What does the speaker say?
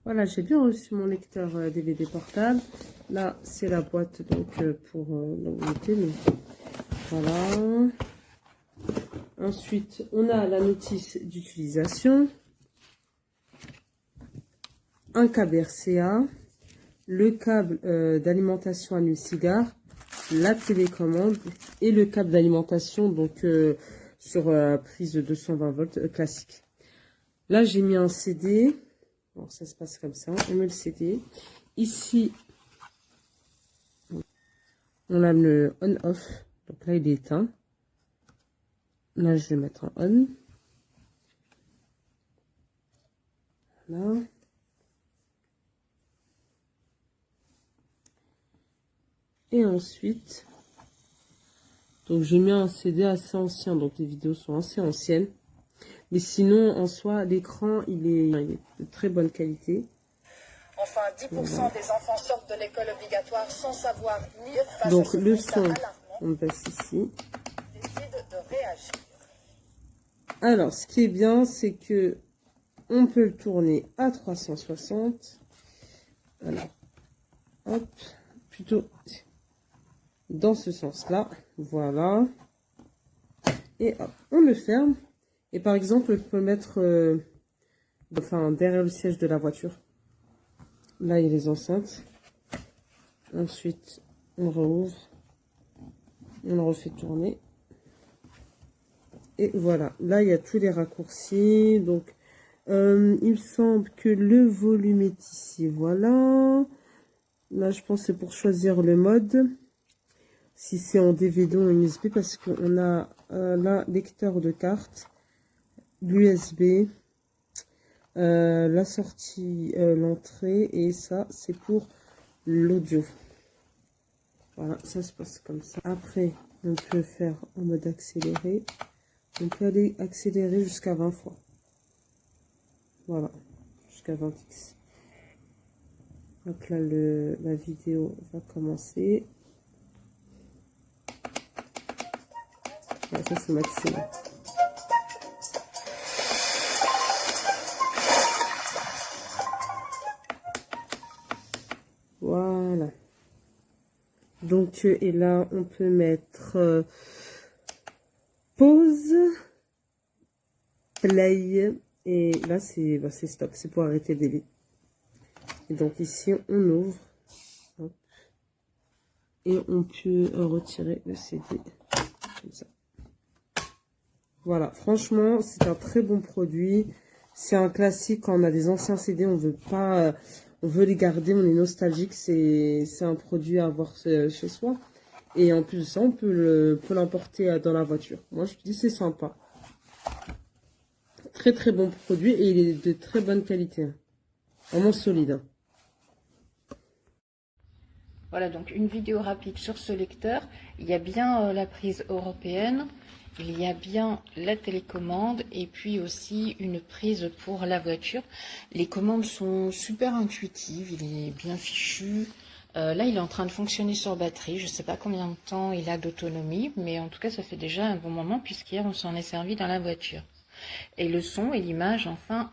Voilà, j'ai bien reçu mon lecteur DVD portable. Là, c'est la boîte donc pour l'unité. Voilà. Ensuite, on a la notice d'utilisation, un câble RCA, le câble d'alimentation anneau-cigare, la télécommande et le câble d'alimentation donc sur prise de 220 volts classique. Là, j'ai mis un CD. Bon, ça se passe comme ça. On met le CD. Ici, on a le on-off. Donc là, il est éteint. Là, je vais mettre en on. Voilà. Et ensuite, donc j'ai mis un CD assez ancien. Donc les vidéos sont assez anciennes. Mais sinon, en soi, l'écran, il est de très bonne qualité. Enfin, 10% des enfants sortent de l'école obligatoire sans savoir lire face donc à ce le constat son, alarmant. on passe ici. Décide de réagir. Alors, ce qui est bien, c'est que on peut le tourner à 360. Alors, hop, plutôt dans ce sens-là. Voilà. Et hop, on le ferme. Et par exemple, je peux le mettre derrière le siège de la voiture. Là, il y a les enceintes. Ensuite, on rouvre. On le refait tourner. Et voilà. Là, il y a tous les raccourcis. Donc, il me semble que le volume est ici. Voilà. Là, je pense que c'est pour choisir le mode. Si c'est en DVD ou en USB. Parce qu'on a là, lecteur de carte. L'USB. La sortie, l'entrée. Et ça, c'est pour l'audio. Voilà, ça se passe comme ça. Après, on peut faire en mode accéléré. On peut aller accélérer jusqu'à 20 fois. Voilà, jusqu'à 20x. Donc là, la vidéo va commencer. Voilà, ça, c'est maximum. Voilà. Donc, et là, on peut mettre pause, play, et là, c'est stop, c'est pour arrêter le débit. Et donc, ici, on ouvre, hop, et on peut retirer le CD, comme ça. Voilà, franchement, c'est un très bon produit. C'est un classique, quand on a des anciens CD, on veut pas... on veut les garder, on est nostalgique, c'est un produit à avoir chez soi. Et en plus de ça, on peut l'emporter dans la voiture. Moi, je te dis, c'est sympa. Très très bon produit et il est de très bonne qualité. Vraiment solide. Voilà, donc une vidéo rapide sur ce lecteur. Il y a bien la prise européenne, il y a bien la télécommande et puis aussi une prise pour la voiture. Les commandes sont super intuitives, il est bien fichu. Là, il est en train de fonctionner sur batterie. Je ne sais pas combien de temps il a d'autonomie, mais en tout cas, ça fait déjà un bon moment puisqu'hier, on s'en est servi dans la voiture. Et le son et l'image, enfin,